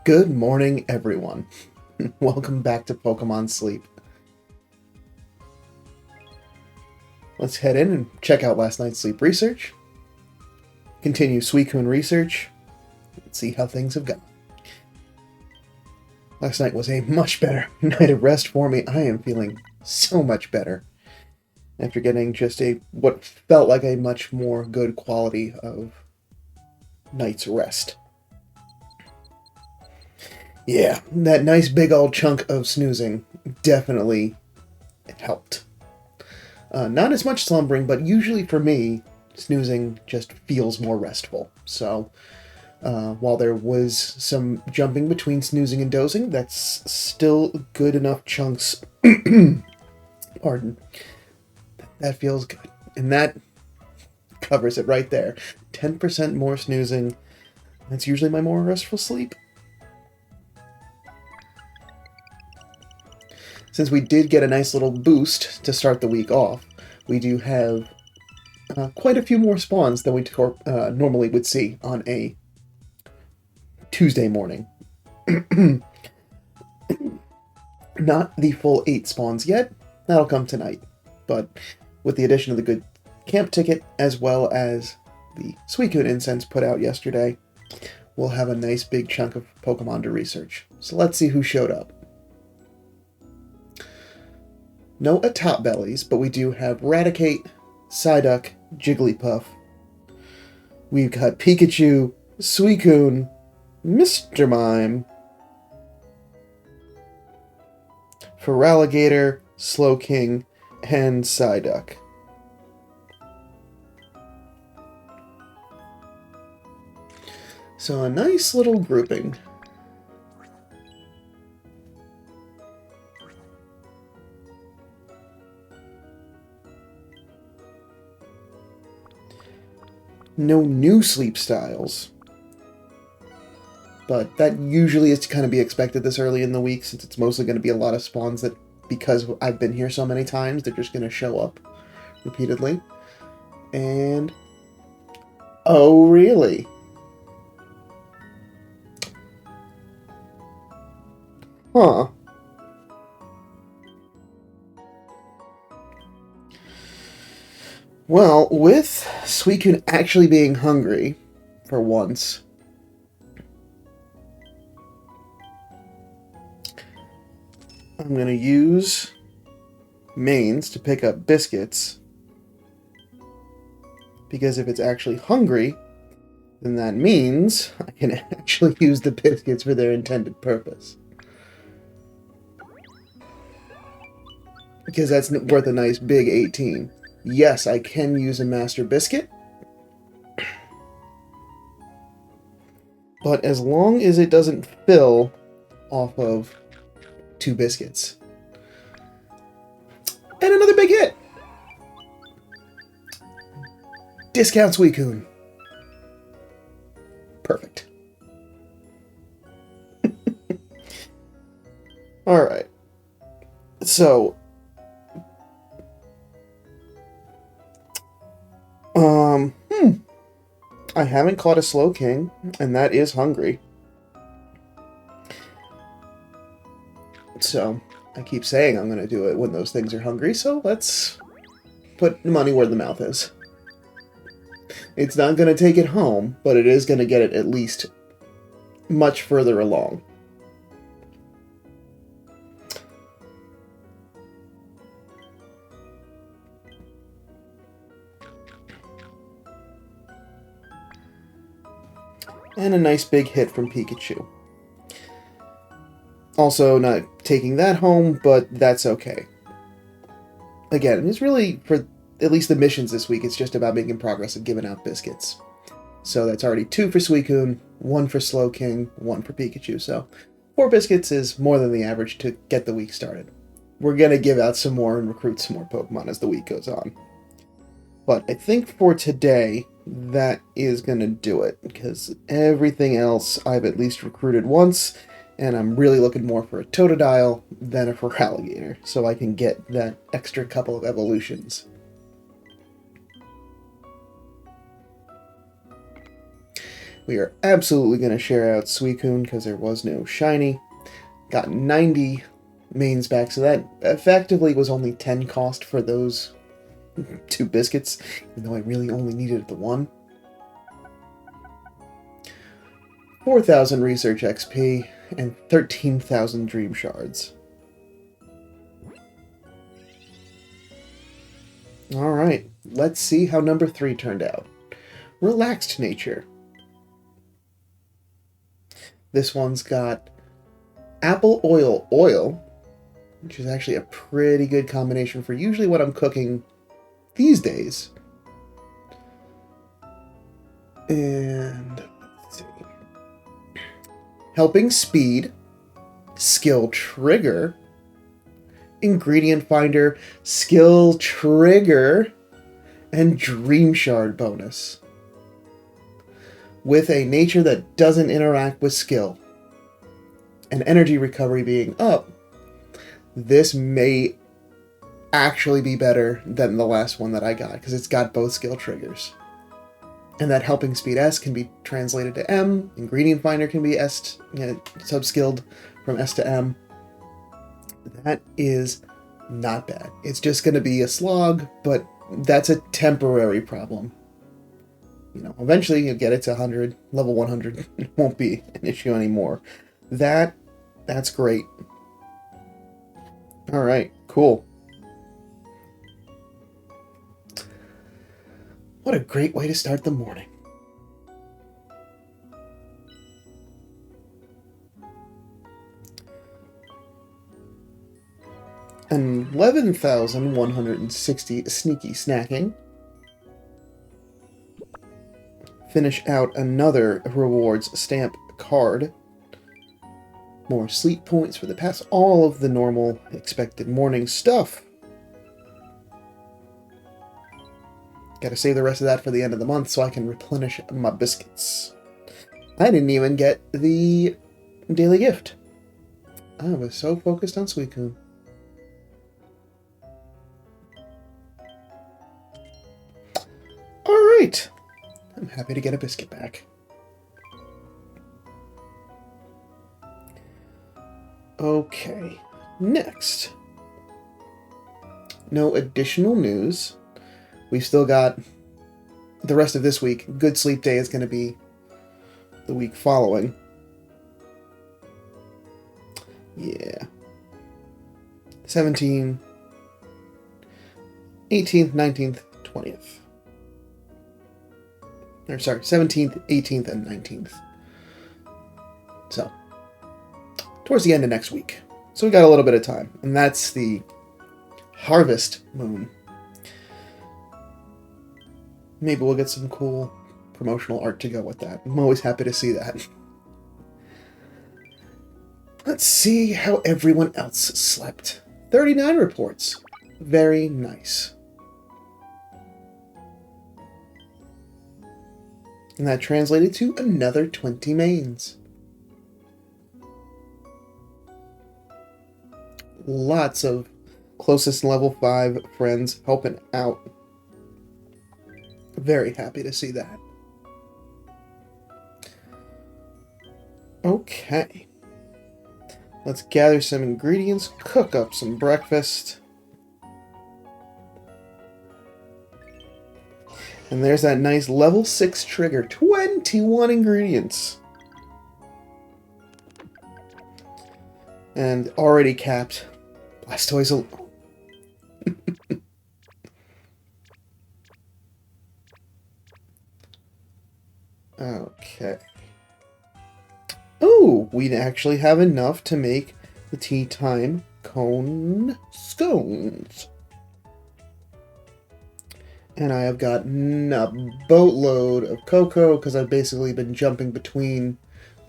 Good morning, everyone. Welcome back to Pokémon Sleep. Let's head in and check out last night's sleep research. Continue Suicune research. Let's see how things have gone. Last night was a much better night of rest for me. I am feeling so much better after getting just what felt like a much more good quality of night's rest. Yeah, that nice big old chunk of snoozing definitely helped. Not as much slumbering, but usually for me, snoozing just feels more restful. So, while there was some jumping between snoozing and dozing, that's still good enough chunks. Pardon. That feels good. And that covers it right there. 10% more snoozing. That's usually my more restful sleep. Since we did get a nice little boost to start the week off, we do have quite a few more spawns than we normally would see on a Tuesday morning. Not the full 8 spawns yet. That'll come tonight. But with the addition of the good camp ticket, as well as the Suicune incense put out yesterday, we'll have a nice big chunk of Pokemon to research. So let's see who showed up. No atop bellies, but we do have Raticate, Psyduck, Jigglypuff. We've got Pikachu, Suicune, Mr. Mime, Feraligatr, Slowking, and Psyduck. So a nice little grouping. No new sleep styles, but that usually is to kind of be expected this early in the week, since it's mostly going to be a lot of spawns that, because I've been here so many times, they're just going to show up repeatedly. And oh, really? Huh. Well, with Suicune actually being hungry, for once, I'm going to use mains to pick up biscuits, because if it's actually hungry, then that means I can actually use the biscuits for their intended purpose. Because that's worth a nice big 18. Yes, I can use a Master Biscuit, but as long as it doesn't fill off of 2 biscuits. And another big hit! Discount Suicune. Perfect. Alright. So, I haven't caught a Slowking, and that is hungry. So, I keep saying I'm going to do it when those things are hungry, so let's put money where the mouth is. It's not going to take it home, but it is going to get it at least much further along. And a nice big hit from Pikachu. Also not taking that home, but that's okay. Again, it's really, for at least the missions this week, it's just about making progress and giving out biscuits. So that's already 2 for Suicune, 1 for Slowking, 1 for Pikachu. So 4 biscuits is more than the average to get the week started. We're going to give out some more and recruit some more Pokemon as the week goes on. But I think for today, that is going to do it, because everything else I've at least recruited once, and I'm really looking more for a Totodile than a Feraligatr, so I can get that extra couple of evolutions. We are absolutely going to share out Suicune because there was no shiny. Got 90 mains back, so that effectively was only 10 cost for those 2 biscuits, even though I really only needed the one. 4,000 research XP and 13,000 dream shards. Alright, let's see how number 3 turned out. Relaxed nature. This one's got apple oil, which is actually a pretty good combination for usually what I'm cooking these days. And let's see. Helping speed, skill trigger, ingredient finder, skill trigger, and dream shard bonus. With a nature that doesn't interact with skill, and energy recovery being up, this may actually be better than the last one that I got, because it's got both skill triggers. And that helping speed S can be translated to M, ingredient finder can be S, sub-skilled from S to M. That is not bad. It's just going to be a slog, but that's a temporary problem. Eventually you'll get it to 100, level 100. It won't be an issue anymore. That's great. All right, cool. What a great way to start the morning. And 11,160 sneaky snacking. Finish out another rewards stamp card. More sleep points for the past. All of the normal expected morning stuff. Gotta save the rest of that for the end of the month so I can replenish my biscuits. I didn't even get the daily gift. I was so focused on Suicune. Alright. I'm happy to get a biscuit back. Okay. Next. No additional news. We've still got the rest of this week. Good Sleep Day is going to be the week following. Yeah. 17th, 18th, 19th, 20th. Or sorry, 17th, 18th, and 19th. So, towards the end of next week. So we got a little bit of time. And that's the Harvest Moon. Maybe we'll get some cool promotional art to go with that. I'm always happy to see that. Let's see how everyone else slept. 39 reports. Very nice. And that translated to another 20 mains. Lots of closest level 5 friends helping out. Very happy to see that. Okay. Let's gather some ingredients, cook up some breakfast. And there's that nice level 6 trigger. 21 ingredients. And already capped. Blastoise alone. Okay. Oh, we actually have enough to make the tea time cone scones. And I have gotten a boatload of cocoa because I've basically been jumping between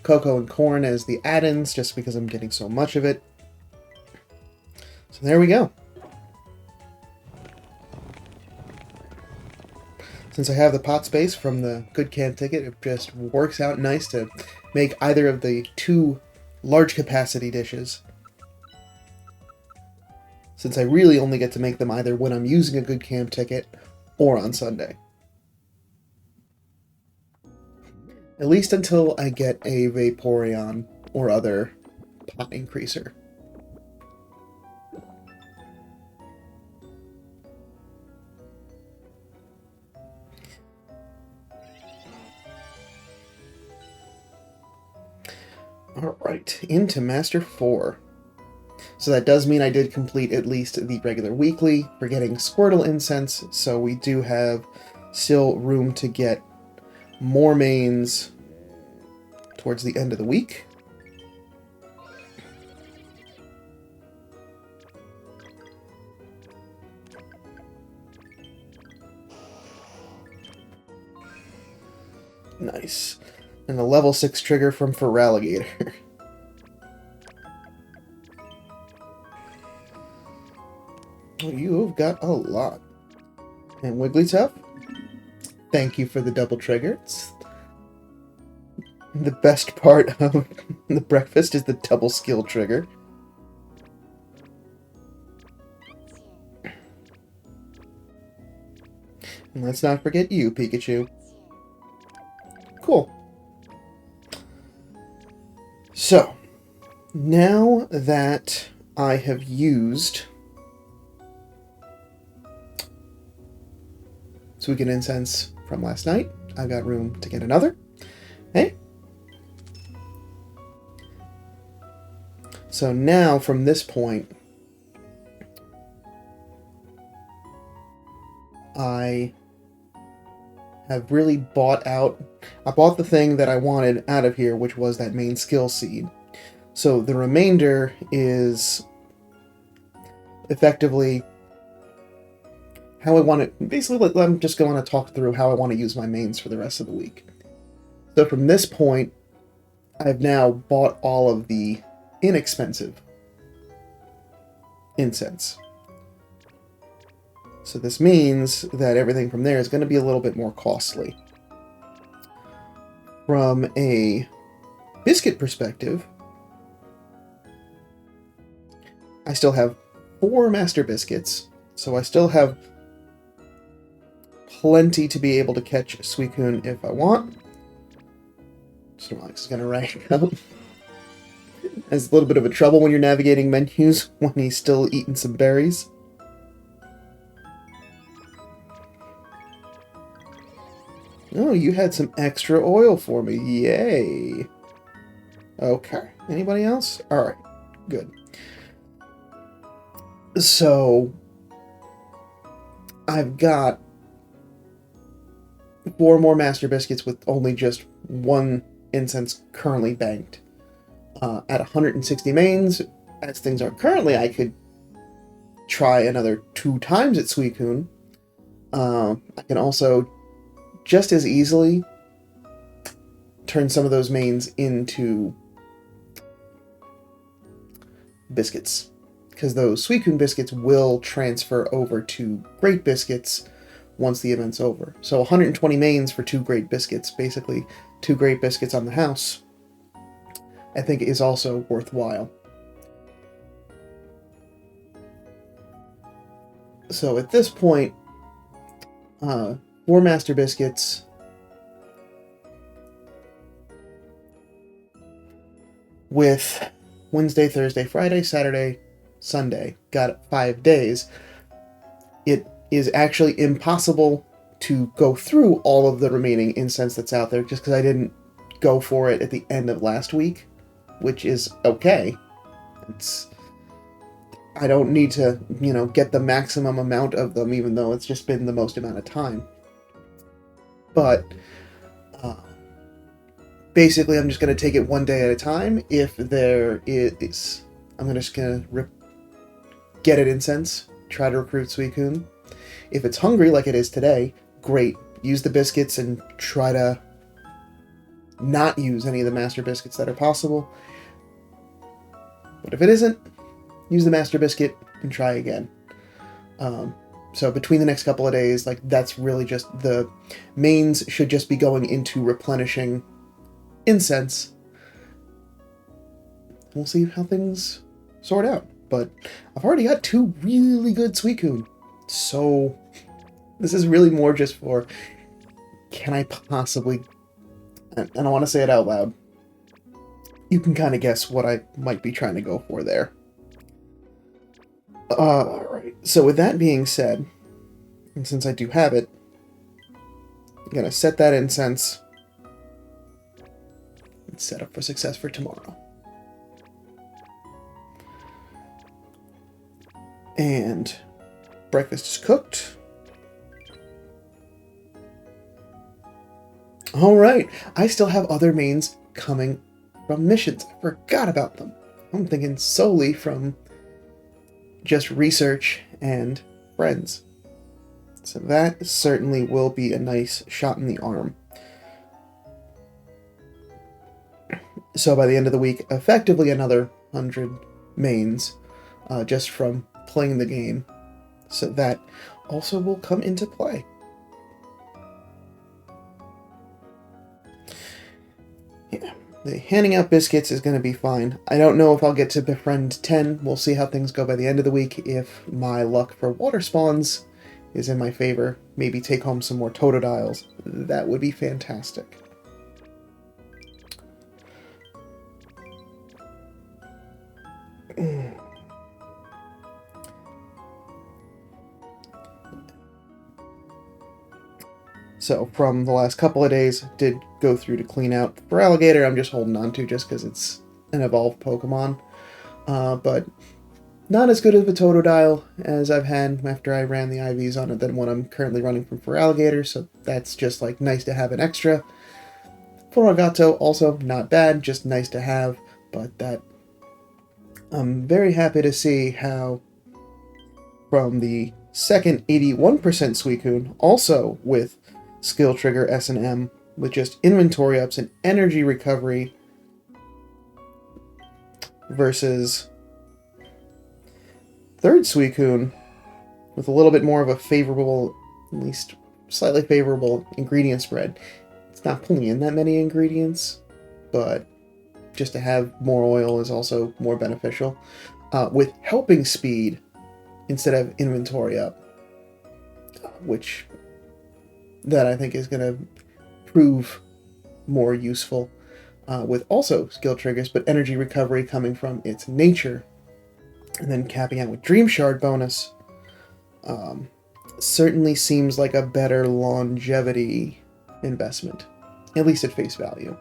cocoa and corn as the add-ins just because I'm getting so much of it. So there we go. Since I have the pot space from the Good Can ticket, it just works out nice to make either of the 2 large capacity dishes. Since I really only get to make them either when I'm using a Good Camp ticket or on Sunday. At least until I get a Vaporeon or other pot increaser. Alright, into Master 4. So that does mean I did complete at least the regular weekly. We're getting Squirtle Incense, so we do have still room to get more mains towards the end of the week. Nice. And a level 6 trigger from Feraligatr. Oh, you've got a lot. And Wigglytuff, thank you for the double trigger. It's the best part of the breakfast is the double skill trigger. And let's not forget you, Pikachu. Cool. So, now that I have used Suicune Incense from last night, I got room to get another. Hey. So now, from this point, I have really bought out... I bought the thing that I wanted out of here, which was that main skill seed. So the remainder is effectively how I want to... Basically, I'm just going to talk through how I want to use my mains for the rest of the week. So from this point, I've now bought all of the inexpensive incense. So this means that everything from there is going to be a little bit more costly. From a biscuit perspective, I still have 4 Master Biscuits, so I still have plenty to be able to catch Suicune if I want. Snorlax is going to rank up. Has a little bit of a trouble when you're navigating menus when he's still eating some berries. Oh, you had some extra oil for me. Yay. Okay. Anybody else? Alright. Good. So, I've got 4 more Master Biscuits with only just 1 incense currently banked. At 160 mains, as things are currently, I could try another 2 times at Suicune. I can also just as easily turn some of those mains into biscuits, because those Suicune biscuits will transfer over to Great Biscuits once the event's over. So 120 mains for 2 Great Biscuits, basically 2 Great Biscuits on the house, I think is also worthwhile. So at this point, 4 Master Biscuits with Wednesday, Thursday, Friday, Saturday, Sunday. Got 5 days. It is actually impossible to go through all of the remaining incense that's out there just because I didn't go for it at the end of last week, which is okay. I don't need to, get the maximum amount of them, even though it's just been the most amount of time. But basically, I'm just going to take it one day at a time. If there is, I'm just going to get it incense, try to recruit Suicune. If it's hungry, like it is today, great. Use the biscuits and try to not use any of the Master Biscuits that are possible. But if it isn't, use the Master Biscuit and try again. So between the next couple of days, that's really just the mains should just be going into replenishing incense. We'll see how things sort out. But I've already got 2 really good Suicune. So this is really more just for, can I possibly and I don't want to say it out loud. You can kind of guess what I might be trying to go for there. Alright, so with that being said, and since I do have it, I'm going to set that incense and set up for success for tomorrow. And breakfast is cooked. Alright, I still have other mains coming from missions. I forgot about them. I'm thinking solely from just research and friends. So that certainly will be a nice shot in the arm. So by the end of the week, effectively another 100 mains just from playing the game. So that also will come into play. Yeah, the handing out biscuits is going to be fine. I don't know if I'll get to befriend 10. We'll see how things go by the end of the week. If my luck for water spawns is in my favor, maybe take home some more Totodiles. That would be fantastic. So from the last couple of days, did go through to clean out for Alligator. I'm just holding on to just because it's an evolved Pokemon. But not as good of a Totodile as I've had after I ran the IVs on it than what I'm currently running from for Alligator, so that's just like nice to have an extra. For Arigato, also not bad, just nice to have, but that I'm very happy to see how from the second 81% Suicune, also with skill trigger S&M, with just inventory ups and energy recovery versus third Suicune with a little bit more of a favorable, at least slightly favorable ingredient spread. It's not pulling in that many ingredients, but just to have more oil is also more beneficial. With helping speed instead of inventory up, which that I think is going to prove more useful with also skill triggers, but energy recovery coming from its nature. And then capping out with Dream Shard bonus certainly seems like a better longevity investment, at least at face value.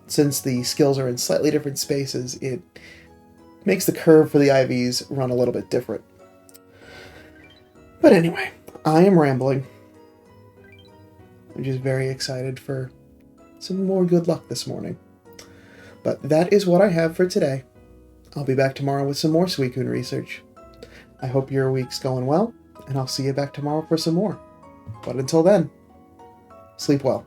Since the skills are in slightly different spaces, it makes the curve for the IVs run a little bit different. But anyway, I am rambling. I'm just very excited for some more good luck this morning. But that is what I have for today. I'll be back tomorrow with some more Suicune research. I hope your week's going well, and I'll see you back tomorrow for some more. But until then, sleep well.